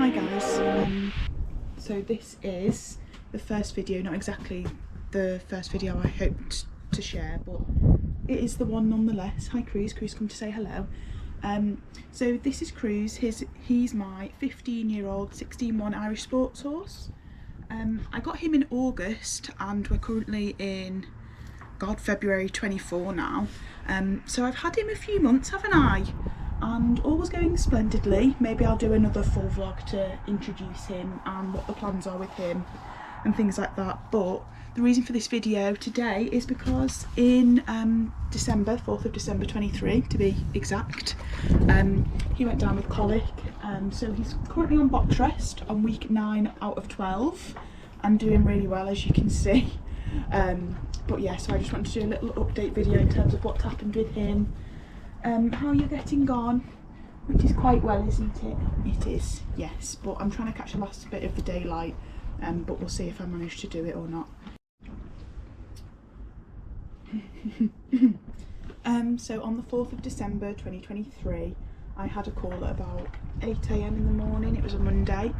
Hi guys, so this is the first video, not exactly the first video I hoped to share, but it is the one nonetheless. Hi Cruz, come to say hello. So this is Cruz, he's my 15-year-old 16-1 Irish sports horse. I got him in August and we're currently in, February 24 now. So I've had him a few months, haven't I? And all was going splendidly. Maybe I'll do another full vlog to introduce him and what the plans are with him and things like that. But the reason for this video today is because in December, 4th of December 23 to be exact, he went down with colic. So he's currently on box rest on week 9 out of 12 and doing really well, as you can see. But yeah, so I just wanted to do a little update video in terms of what's happened with him. How you're getting on, which is quite well, isn't it? It is, yes, but I'm trying to catch the last bit of the daylight, but we'll see if I manage to do it or not. So on the 4th of December 2023 I had a call at about 8 AM in the morning, it was a Monday,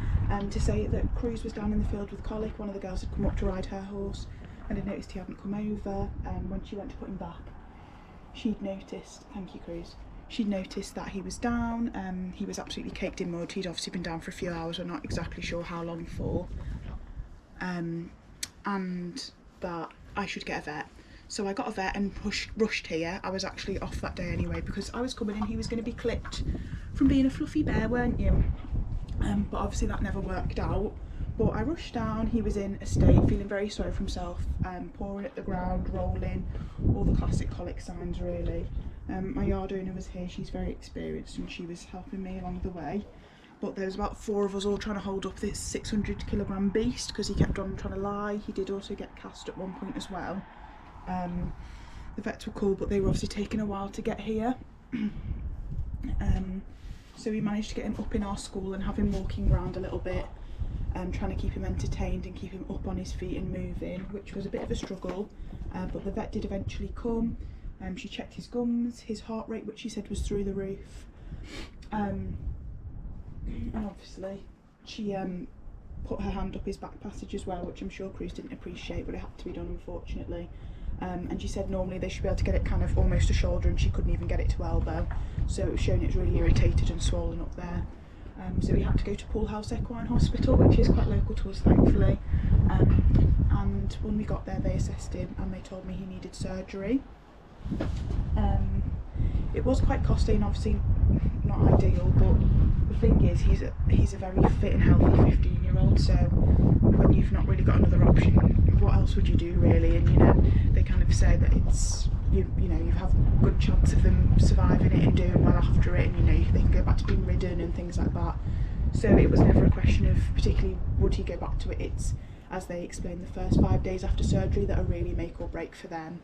to say that Cruz was down in the field with colic. One of the girls had come up to ride her horse and I noticed he hadn't come over, and when she went to put him back, she'd noticed, thank you Cruz, she'd noticed that he was down. He was absolutely caked in mud. He'd obviously been down for a few hours, we're not exactly sure how long for, and that I should get a vet. So I got a vet and rushed here. I was actually off that day anyway because I was coming in, he was going to be clipped from being a fluffy bear, weren't you? But obviously that never worked out. But I rushed down, he was in a state, feeling very sorry for himself, pouring at the ground, rolling, all the classic colic signs really. My yard owner was here, she's very experienced and she was helping me along the way. But there was about 4 of us all trying to hold up this 600-kilogram beast because he kept on trying to lie. He did also get cast at one point as well. The vets were cool, but they were obviously taking a while to get here. So we managed to get him up in our school and have him walking around a little bit. Trying to keep him entertained and keep him up on his feet and moving, which was a bit of a struggle, but the vet did eventually come. She checked his gums, his heart rate, which she said was through the roof, and obviously she put her hand up his back passage as well, which I'm sure Cruz didn't appreciate, but it had to be done unfortunately. And she said normally they should be able to get it kind of almost to shoulder, and she couldn't even get it to elbow, so it was showing it was really irritated and swollen up there. So we had to go to Pool House Equine Hospital, which is quite local to us thankfully, and when we got there they assessed him and they told me he needed surgery. It was quite costly and obviously not ideal, but the thing is he's a very fit and healthy 15-year-old, so when you've not really got another option, what else would you do really? And you know, they kind of say that it's you know, you have a good chance of them surviving it and doing well after it, and you know, they can go back to being ridden and things like that. So it was never a question of particularly would he go back to it. It's, as they explain, the first 5 days after surgery that are really make or break for them.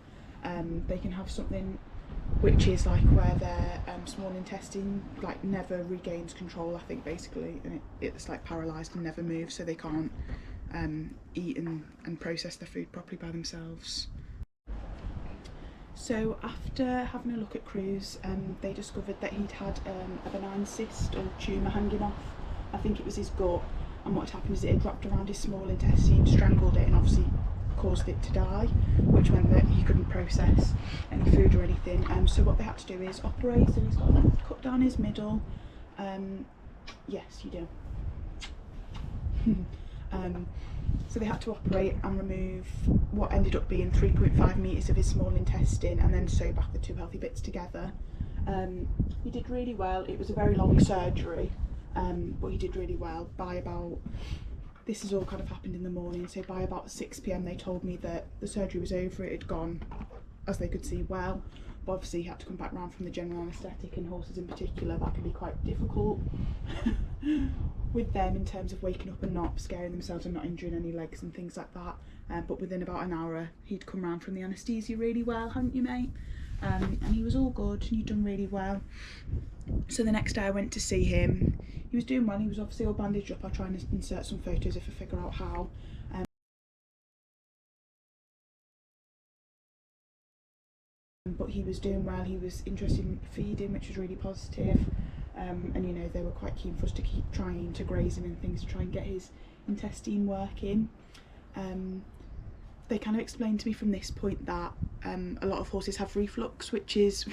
They can have something which is like where their small intestine like never regains control, I think, basically, and it's like paralysed and never moves, so they can't eat and process their food properly by themselves. So after having a look at Cruz, they discovered that he'd had a benign cyst or tumour hanging off, I think it was his gut, and what had happened is it had wrapped around his small intestine, strangled it and obviously caused it to die, which meant that he couldn't process any food or anything. So what they had to do is operate, so he's got to cut down his middle. Yes, you do. So they had to operate and remove what ended up being 3.5 metres of his small intestine and then sew back the 2 healthy bits together. He did really well. It was a very long surgery, but he did really well. By about, this has all kind of happened in the morning, so by about 6 PM they told me that the surgery was over, it had gone, as they could see, well. But obviously he had to come back round from the general anaesthetic, and horses in particular, that can be quite difficult with them in terms of waking up and not scaring themselves and not injuring any legs and things like that. But within about an hour he'd come round from the anaesthesia really well, hadn't you mate? And he was all good and he'd done really well. So the next day I went to see him. He was doing well, he was obviously all bandaged up. I'll try and insert some photos if I figure out how. But he was doing well, he was interested in feeding, which was really positive. and you know, they were quite keen for us to keep trying to graze him and things to try and get his intestine working. They kind of explained to me from this point that a lot of horses have reflux, which is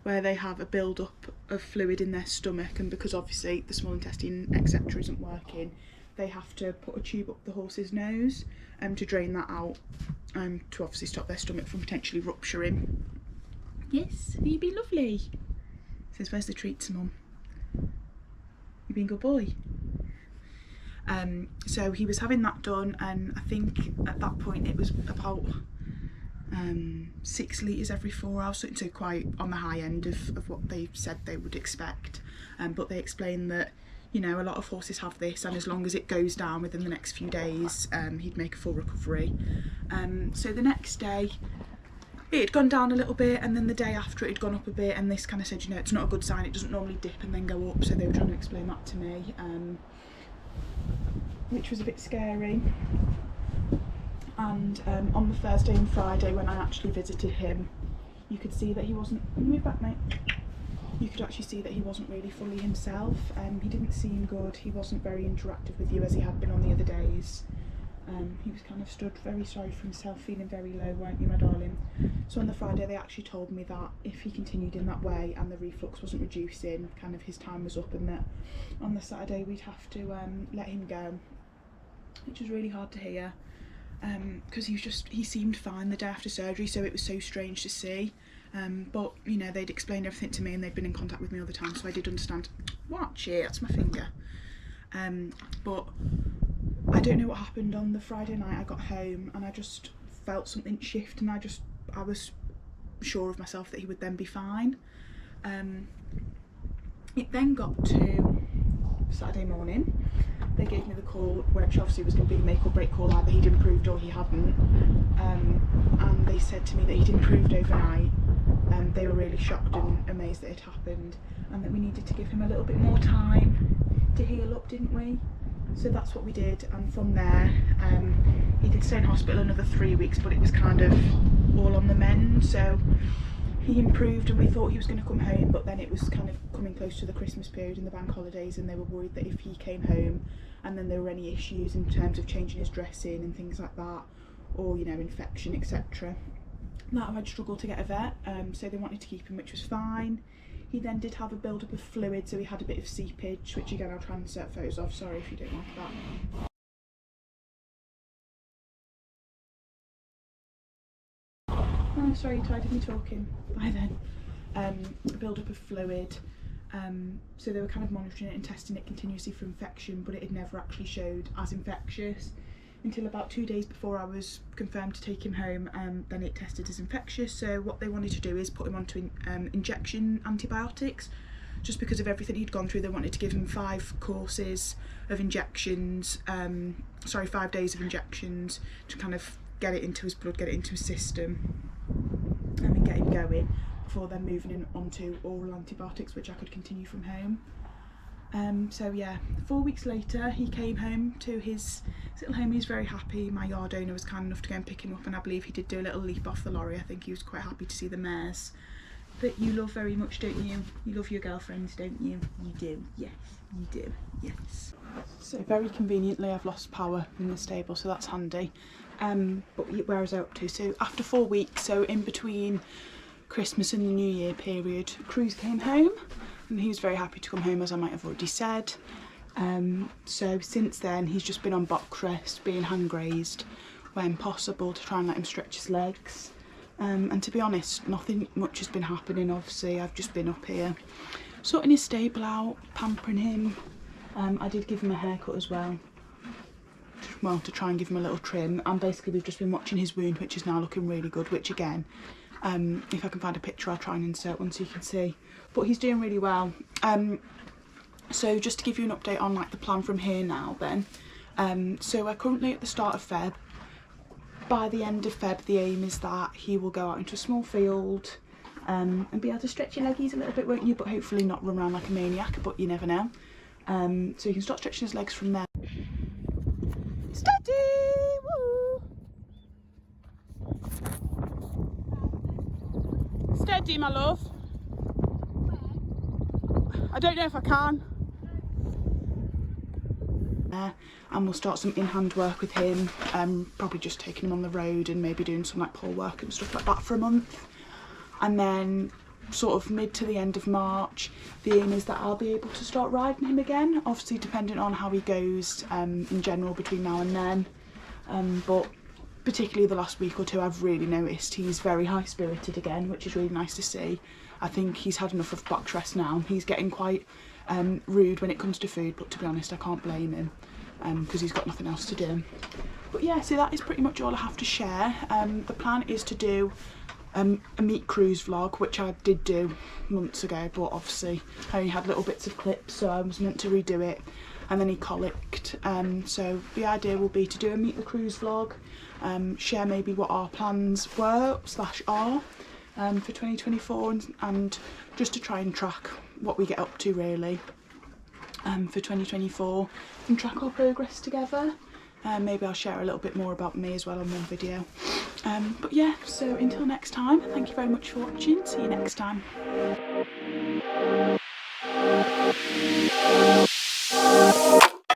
where they have a build-up of fluid in their stomach, and because obviously the small intestine etc isn't working, they have to put a tube up the horse's nose to drain that out, to obviously stop their stomach from potentially rupturing. Yes, you've been lovely. Says, where's the treats, Mum? You've been a good boy. So he was having that done, and I think at that point it was about 6 litres every 4 hours, so quite on the high end of what they said they would expect. But they explained that, you know, a lot of horses have this, and as long as it goes down within the next few days, he'd make a full recovery. So the next day it had gone down a little bit, and then the day after it had gone up a bit, and this kind of said, you know, it's not a good sign, it doesn't normally dip and then go up, so they were trying to explain that to me, which was a bit scary. And on the Thursday and Friday when I actually visited him, you could see that he wasn't, move back mate, you could actually see that he wasn't really fully himself. He didn't seem good, he wasn't very interactive with you as he had been on the other days. He was kind of stood very sorry for himself, feeling very low, weren't you, my darling? So on the Friday they actually told me that if he continued in that way and the reflux wasn't reducing, kind of his time was up, and that on the Saturday we'd have to let him go, which was really hard to hear, because he seemed fine the day after surgery, so it was so strange to see. But you know, they'd explained everything to me and they'd been in contact with me all the time, so I did understand. Watch it, that's my finger. But I don't know what happened on the Friday night. I got home and I just felt something shift, and I was sure of myself that he would then be fine. It then got to Saturday morning. They gave me the call, which obviously was going to be a make or break call, either he'd improved or he hadn't, and they said to me that he'd improved overnight. They were really shocked and amazed that it happened, and that we needed to give him a little bit more time to heal up, didn't we? So that's what we did, and from there he did stay in hospital another 3 weeks, but it was kind of all on the mend. So he improved and we thought he was going to come home, but then it was kind of coming close to the Christmas period and the bank holidays, and they were worried that if he came home and then there were any issues in terms of changing his dressing and things like that, or you know, infection etc, that I'd struggle to get a vet. So they wanted to keep him, which was fine. He then did have a build-up of fluid, so he had a bit of seepage, which again I'll try and insert photos of, sorry if you don't like that. Oh, sorry, you tired of me talking. Bye then. A build-up of fluid, so they were kind of monitoring it and testing it continuously for infection, but it had never actually showed as infectious until about 2 days before I was confirmed to take him home, then it tested as infectious. So what they wanted to do is put him onto injection antibiotics. Just because of everything he'd gone through, they wanted to give him 5 courses of injections, 5 days of injections to kind of get it into his blood, get it into his system, and then get him going before then moving him onto oral antibiotics, which I could continue from home. So yeah, 4 weeks later he came home to his little home. He was very happy. My yard owner was kind enough to go and pick him up, and I believe he did do a little leap off the lorry. I think he was quite happy to see the mares that you love very much, don't you? You love your girlfriends, don't you? You do, yes, you do, yes. So very conveniently I've lost power in the stable, so that's handy. But where was I up to? So after 4 weeks, so in between Christmas and the New Year period, Cruz came home, and he was very happy to come home, as I might have already said. So since then he's just been on box rest, being hand grazed when possible to try and let him stretch his legs. And to be honest, nothing much has been happening. Obviously I've just been up here sorting his stable out, pampering him. I did give him a haircut as well, to try and give him a little trim, and basically we've just been watching his wound, which is now looking really good, which again, if I can find a picture I'll try and insert one so you can see, but he's doing really well. So just to give you an update on like the plan from here now then, so we're currently at the start of Feb. By the end of Feb the aim is that he will go out into a small field and be able to stretch your leggies a little bit, won't you, but hopefully not run around like a maniac, but you never know. So you can start stretching his legs from there. Steady! Woo! Steady, my love. I don't know if I can. And we'll start some in-hand work with him, probably just taking him on the road and maybe doing some like pole work and stuff like that for a month. And then sort of mid to the end of March, the aim is that I'll be able to start riding him again, obviously depending on how he goes in general between now and then. But particularly the last week or two, I've really noticed he's very high spirited again, which is really nice to see. I think he's had enough of box rest now. He's getting quite rude when it comes to food, but to be honest I can't blame him because he's got nothing else to do. But yeah, so that is pretty much all I have to share. The plan is to do a meet cruise vlog, which I did do months ago, but obviously I only had little bits of clips, so I was meant to redo it, and then he colicked. So the idea will be to do a meet the cruise vlog, share maybe what our plans were / are for 2024, and just to try and track what we get up to really for 2024 and track our progress together. Maybe I'll share a little bit more about me as well on one video. But yeah, so until next time, thank you very much for watching. See you next time.